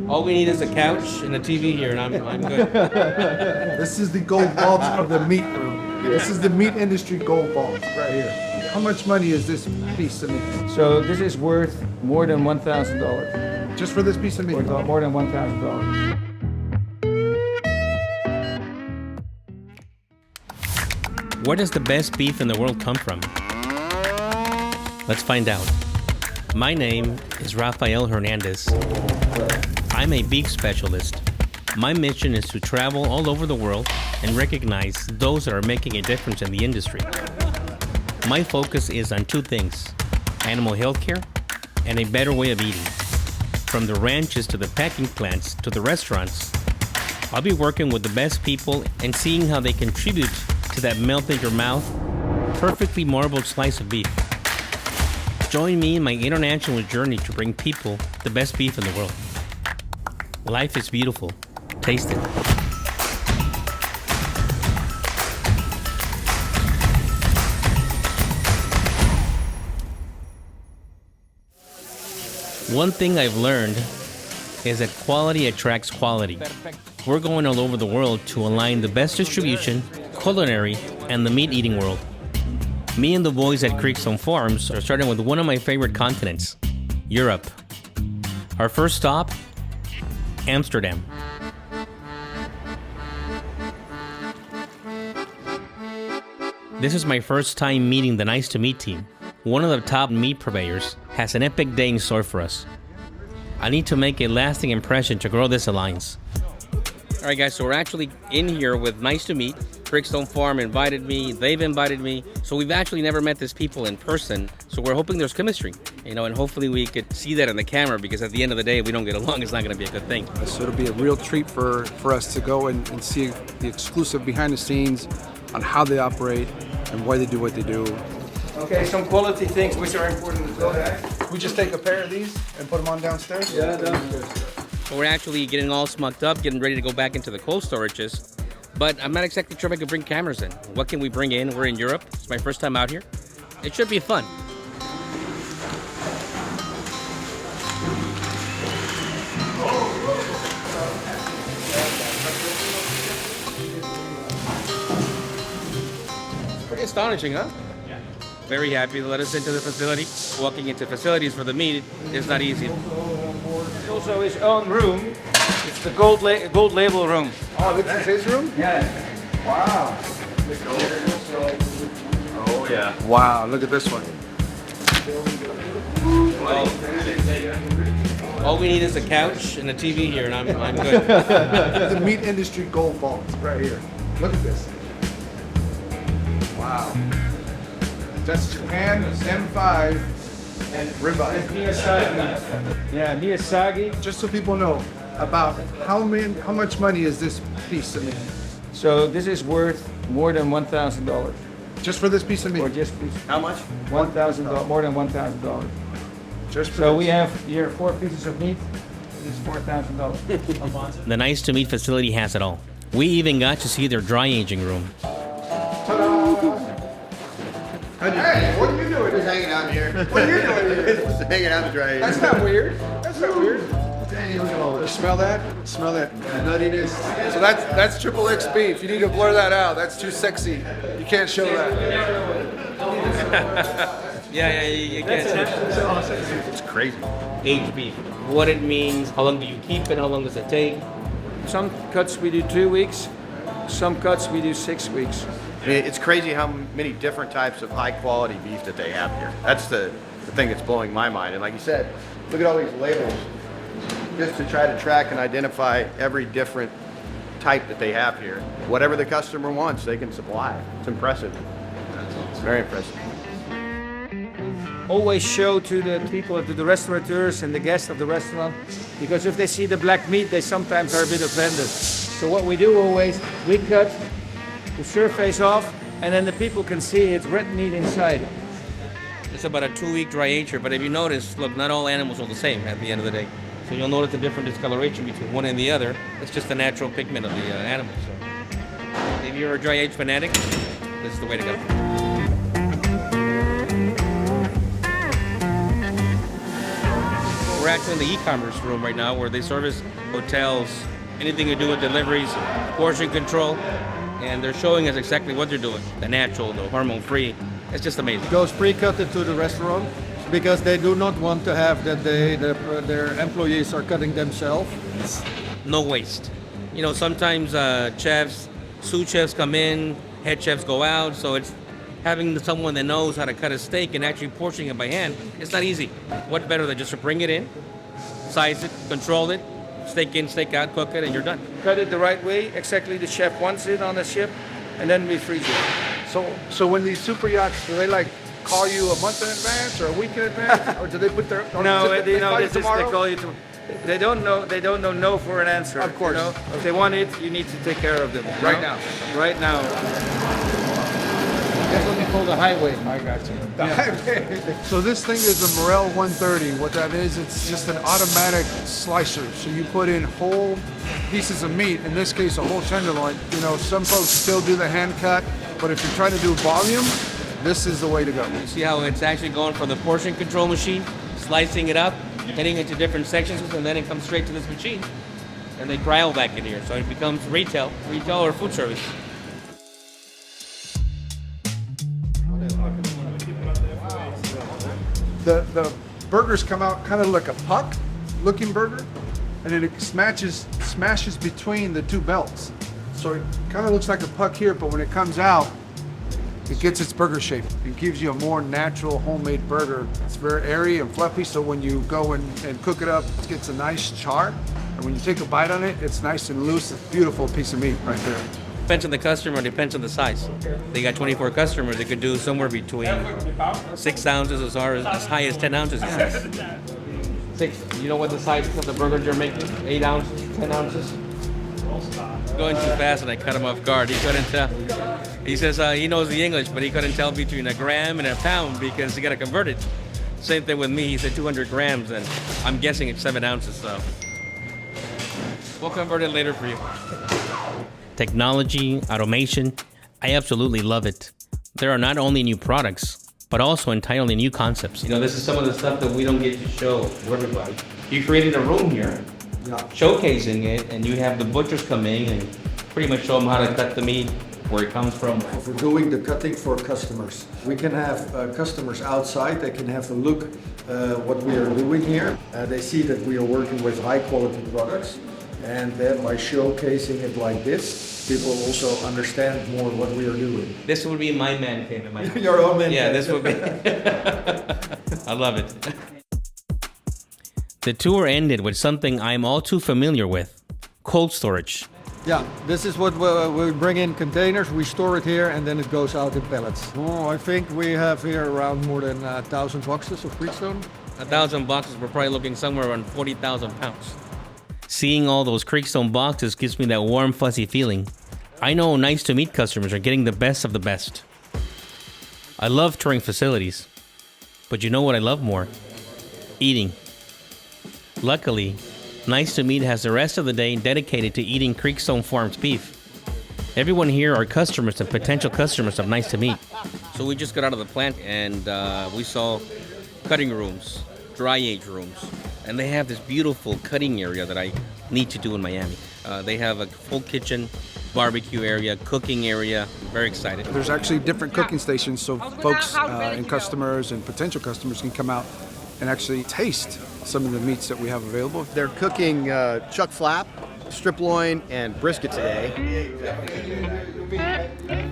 All we need is a couch and a TV here, and I'm good. This is the gold vault of the meat room. This is the meat industry gold vault right here. How much money is this piece of meat? So this is worth more than $1,000. Just for this piece of meat? More than $1,000. Where does the best beef in the world come from? Let's find out. My name is Rafael Hernandez. I'm a beef specialist. My mission is to travel all over the world and recognize those that are making a difference in the industry. My focus is on two things: animal healthcare and a better way of eating. From the ranches to the packing plants to the restaurants, I'll be working with the best people and seeing how they contribute to that melt in your mouth, perfectly marbled slice of beef. Join me in my international journey to bring people the best beef in the world. Life is beautiful. Taste it. One thing I've learned is that quality attracts quality. We're going all over the world to align the best distribution, culinary, and the meat-eating world. Me and the boys at Creekstone Farms are starting with one of my favorite continents, Europe. Our first stop, Amsterdam. This is my first time meeting the Nice to Meet team. One of the top meat purveyors has an epic day in store for us. I need to make a lasting impression to grow this alliance. All right, guys, so we're actually in here with Nice to Meet. Brickstone Farm invited me, they've invited me. So we've actually never met these people in person. So we're hoping there's chemistry, and hopefully we could see that in the camera, because at the end of the day, if we don't get along, it's not gonna be a good thing. So it'll be a real treat for us to go and see the exclusive behind the scenes on how they operate and why they do what they do. Okay, some quality things which are important as well. We just take a pair of these and put them on downstairs? Yeah, downstairs. So we're actually getting all smucked up, getting ready to go back into the cold storages. But I'm not exactly sure if I can bring cameras in. What can we bring in? We're in Europe. It's my first time out here. It should be fun. Pretty astonishing, huh? Yeah. Very happy to let us into the facility. Walking into facilities for the meat is not easy. It's also his own room. It's the gold label room. Oh, this is his room? Yeah. Wow. Oh, yeah. Wow, look at this one. All we need is a couch and a TV here, and I'm good. The meat industry gold vault right here. Look at this. Wow. That's Japan M5 and ribeye. Miyazaki. Yeah, Miyazaki. Just so people know about how much money is this piece of meat? So this is worth more than $1,000. Just for this piece of meat? Or just How much? $1,000, more than $1,000. Just for So this. we have here 4 pieces of meat. This is $4,000. The Nice to Meet facility has it all. We even got to see their dry aging room. Hey, what are you doing? Just hanging out here. What are you doing here? Just hanging out to dry. That's not weird. That's not weird. Dang, look at all this. Smell that? Smell that nuttiness. So that's triple X beef. You need to blur that out. That's too sexy. You can't show that. Yeah, you can't say. It's crazy. Aged beef. What it means, how long do you keep it, how long does it take? Some cuts we do 2 weeks. Some cuts we do 6 weeks. I mean, it's crazy how many different types of high quality beef that they have here. That's the thing that's blowing my mind. And like you said, look at all these labels, just to try to track and identify every different type that they have here. Whatever the customer wants, they can supply. It's impressive. It's very impressive. Always show to the people, to the restaurateurs and the guests of the restaurant, because if they see the black meat, they sometimes are a bit offended. So what we do always, we cut the surface off, and then the people can see it's red meat inside. It's about a 2-week dry ager, but if you notice, look, not all animals are the same at the end of the day. So you'll notice a different discoloration between one and the other. It's just the natural pigment of the animal. So if you're a dry age fanatic, this is the way to go. We're actually in the e-commerce room right now where they service hotels, anything to do with deliveries, portion control, and they're showing us exactly what they're doing. The natural, the hormone-free. It's just amazing. It goes pre-cut into the restaurant because they do not want to have that their employees are cutting themselves. No waste. You know, sometimes chefs, sous chefs come in, head chefs go out, so it's having someone that knows how to cut a steak and actually portioning it by hand. It's not easy. What better than just to bring it in, size it, control it, steak in, steak out, cook it, and you're done. Cut it the right way, exactly the chef wants it on the ship, and then we freeze it. So when these super yachts, do they like call you a month in advance or a week in advance, or do they put their? No, they call you this is, they tomorrow? call you. They don't know. They don't know no for an answer. Of course. You know? If they want it, you need to take care of them. you Right know? now. Right now. That's what we call the highway. I got you. So this thing is a Morel 130. What that is, it's just an automatic slicer. So you put in whole pieces of meat, in this case a whole tenderloin. You know, some folks still do the hand cut, but if you're trying to do volume, this is the way to go. You see how it's actually going for the portion control machine, slicing it up, heading into different sections, and then it comes straight to this machine. And they cryo back in here, so it becomes retail or food service. The burgers come out kind of like a puck looking burger, and then it smashes between the two belts. So it kind of looks like a puck here, but when it comes out, it gets its burger shape. It gives you a more natural homemade burger. It's very airy and fluffy, so when you go and cook it up, it gets a nice char. And when you take a bite on it, it's nice and loose. It's a beautiful piece of meat right there. Depends on the customer, depends on the size. They got 24 customers, they could do somewhere between 6 ounces as high as 10 ounces, he says. 6, you know what the size of the burgers you're making? 8 ounces, 10 ounces? Going too fast and I cut him off guard. He couldn't tell. He says he knows the English, but he couldn't tell between a gram and a pound because he got to convert it. Same thing with me. He said 200 grams, and I'm guessing it's 7 ounces, so we'll convert it later for you. Technology, automation, I absolutely love it. There are not only new products, but also entirely new concepts. You know, this is some of the stuff that we don't get to show to everybody. You created a room here, showcasing it, and you have the butchers come in and pretty much show them how to cut the meat, where it comes from. We're doing the cutting for customers. We can have customers outside, they can have a look what we are doing here. They see that we are working with high quality products, and then by showcasing it like this, people also understand more what we are doing. This would be my man cave in my house. Your own man Yeah, cave. this would be. I love it. The tour ended with something I'm all too familiar with, cold storage. Yeah, this is what we bring in containers, we store it here, and then it goes out in pallets. Oh, I think we have here around more than 1,000 boxes of Creekstone. 1,000 boxes, we're probably looking somewhere around 40,000 pounds. Seeing all those Creekstone boxes gives me that warm, fuzzy feeling. I know Nice to Meet customers are getting the best of the best. I love touring facilities, but you know what I love more? Eating. Luckily, Nice to Meet has the rest of the day dedicated to eating Creekstone Farms beef. Everyone here are customers and potential customers of Nice to Meet. So we just got out of the plant and we saw cutting rooms, dry age rooms, and they have this beautiful cutting area that I need to do in Miami. They have a full kitchen, barbecue area, cooking area. Very excited. There's actually different cooking stations, so folks and customers and potential customers can come out and actually taste some of the meats that we have available. They're cooking chuck flap, strip loin, and brisket today.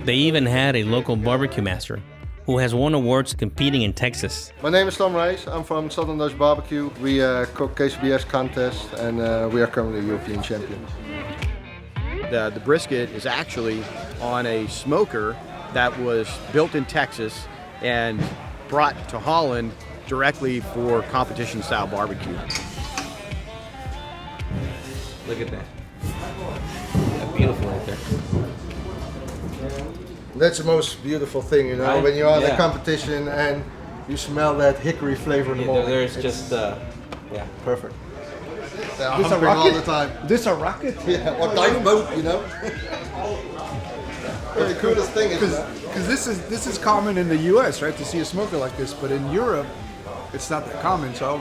They even had a local barbecue master who has won awards competing in Texas. My name is Tom Reis. I'm from Southern Dutch Barbecue. We cook KCBS contest, and we are currently European champions. The brisket is actually on a smoker that was built in Texas and brought to Holland directly for competition-style barbecue. Look at that. That's beautiful right there. That's the most beautiful thing, you know, Right? when you're on Yeah. a competition and you smell that hickory flavor in the morning. There's It's just, yeah, perfect. humping all the time. This a rocket? Yeah, or dive boat, you know. But the coolest thing is Because this is common in the U.S., right, to see a smoker like this, but in Europe, it's not that common. So,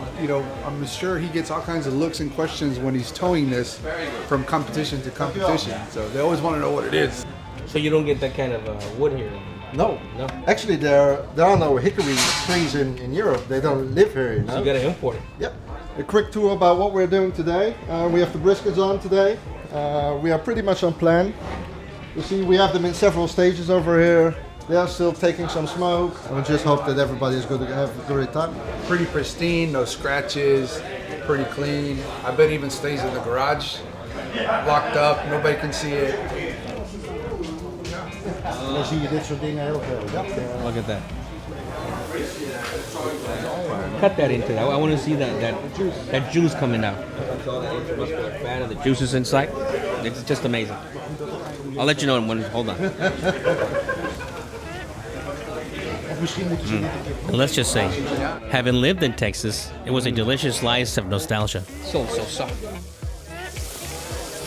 I'm sure he gets all kinds of looks and questions when he's towing this from competition to competition. So they always want to know what it is. So you don't get that kind of wood here? No. No? Actually, there are no hickory trees in Europe. They don't live here, you know? So you gotta import it. Yep. A quick tour about what we're doing today. We have the briskets on today. We are pretty much on plan. You see, we have them in several stages over here. They are still taking some smoke. And we just hope that everybody is going to have a great time. Pretty pristine, no scratches, pretty clean. I bet it even stays in the garage, locked up, nobody can see it. En dan zie je dit soort dingen heel veel. Ja. Look at that. Cut that into that. I want to see that juice coming out. Fat of the juices inside. It's just amazing. I'll let you know when. Hold on. Let's just say, having lived in Texas, it was a delicious slice of nostalgia. So soft.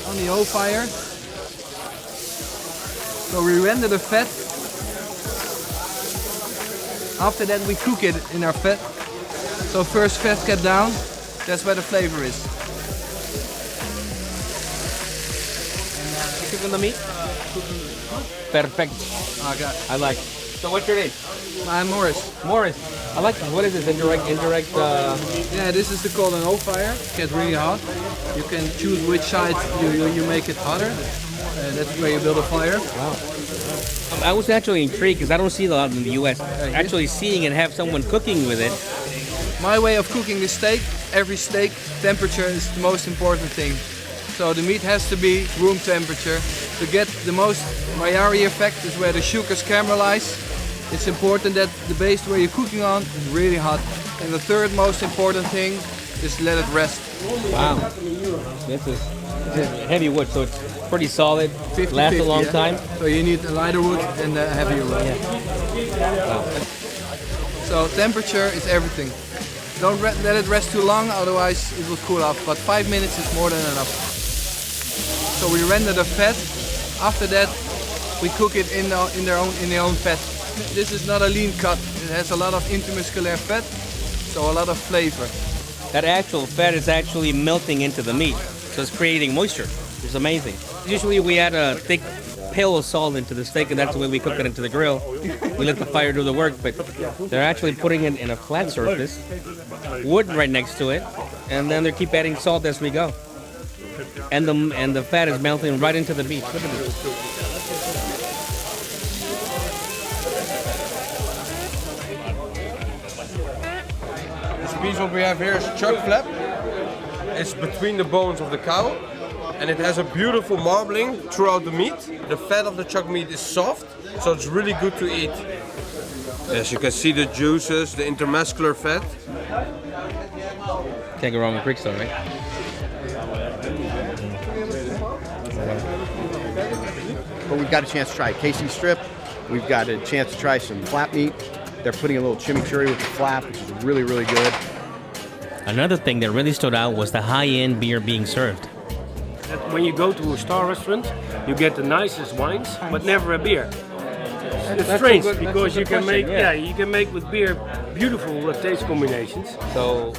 On the oil fire. So we render the fat. After that we cook it in our fat. So first fat get down, that's where the flavor is. You cooking the meat? Perfect. Okay. I like it. So what's your name? I'm Morris. Morris. I like this. What is this? Indirect. Yeah, this is called an oil fire. It gets really hot. You can choose which side you make it hotter. That's where you build a fire. I was actually intrigued because I don't see a lot in the U.S. Actually seeing it, have someone cooking with it. My way of cooking the steak, every steak temperature is the most important thing. So the meat has to be room temperature. To get the most Maillard effect is where the sugars caramelize. It's important that the base where you're cooking on is really hot. And the third most important thing is let it rest. Wow. This is heavy wood, so it's pretty solid. 50, lasts a long yeah. time. So you need a lighter wood and a heavier wood. Wow. So temperature is everything. Don't let it rest too long, otherwise it will cool off. But 5 minutes is more than enough. So we render the fat. After that, we cook it in their own fat. This is not a lean cut. It has a lot of intermuscular fat, so a lot of flavor. That actual fat is actually melting into the meat, so it's creating moisture. It's amazing. Usually we add a thick pail of salt into the steak, and that's the way we cook it into the grill. We let the fire do the work, but they're actually putting it in a flat surface, wood right next to it, and then they keep adding salt as we go. And the fat is melting right into the meat. Look at this. This piece what we have here is chuck flap. It's between the bones of the cow, and it has a beautiful marbling throughout the meat. The fat of the chuck meat is soft, so it's really good to eat. As you can see, the juices, the intermuscular fat. Can't go wrong with Brickstone, right? But we've got a chance to try a Casey strip. We've got a chance to try some flap meat. They're putting a little chimichurri with the flap, which is really, really good. Another thing that really stood out was the high-end beer being served. When you go to a star restaurant, you get the nicest wines, but never a beer. It's strange because you can make you can make with beer beautiful taste combinations. So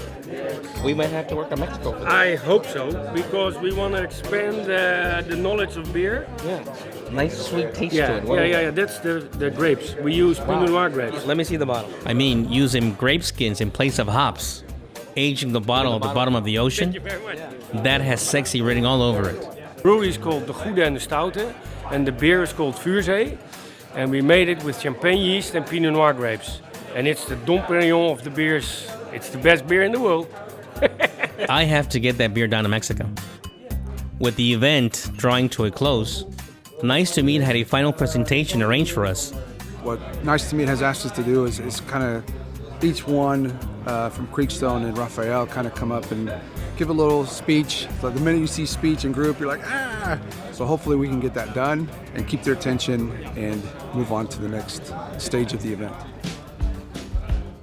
we might have to work on Mexico for that. I hope so, because we want to expand the knowledge of beer. Yeah, nice sweet taste to Yeah, it. yeah. That's the grapes. We use Pinot Noir grapes. Let me see the bottle. I mean, using grape skins in place of hops, aging the bottle at the bottom of the ocean. Thank you very much. That has sexy written all over it. Brewery is called De Goede en de Stoute, and the beer is called Vuurzee. And we made it with champagne yeast and Pinot Noir grapes. And it's the Dom Perignon of the beers. It's the best beer in the world. I have to get that beer down to Mexico. With the event drawing to a close, Nice to Meet had a final presentation arranged for us. What Nice to Meet has asked us to do is kind of each one from Creekstone and Rafael kind of come up and give a little speech. So the minute you see speech in group, you're like, ah! So hopefully we can get that done and keep their attention and move on to the next stage of the event.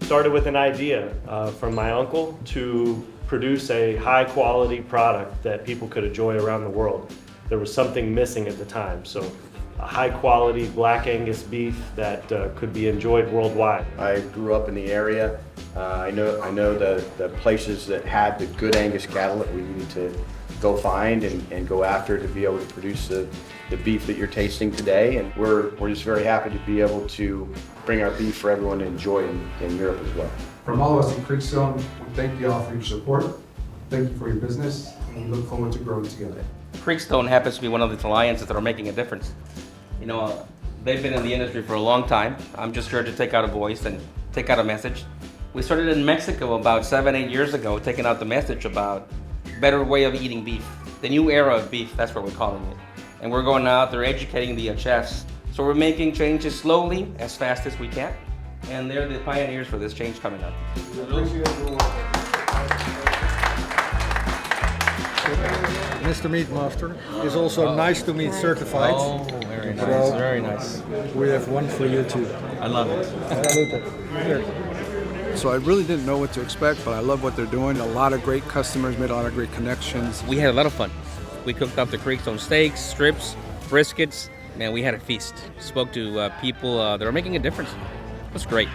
Started with an idea from my uncle to produce a high quality product that people could enjoy around the world. There was something missing at the time, so a high quality black Angus beef that could be enjoyed worldwide. I grew up in the area. I know the places that had the good Angus cattle that we need to go find and go after to be able to produce the beef that you're tasting today. And we're just very happy to be able to bring our beef for everyone to enjoy in Europe as well. From all of us at Creekstone, we thank you all for your support. Thank you for your business, and we look forward to growing together. Creekstone happens to be one of these alliances that are making a difference. You know, they've been in the industry for a long time. I'm just here to take out a voice and take out a message. We started in Mexico about 7-8 years ago, taking out the message about better way of eating beef. The new era of beef, that's what we're calling it. And we're going out there educating the chefs. So we're making changes slowly, as fast as we can. And they're the pioneers for this change coming up. Mr. Meatmaster is also nice to meat certified. Oh, very nice, very nice. We have one for you too. I love it. So I really didn't know what to expect, but I love what they're doing. A lot of great customers, made a lot of great connections. We had a lot of fun. We cooked up the Creekstone steaks, strips, briskets. Man, we had a feast. Spoke to people that are making a difference. It was great.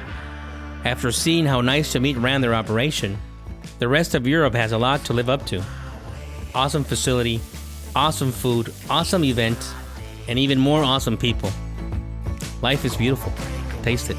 After seeing how Nice to Meat ran their operation, the rest of Europe has a lot to live up to. Awesome facility, awesome food, awesome event, and even more awesome people. Life is beautiful. Taste it.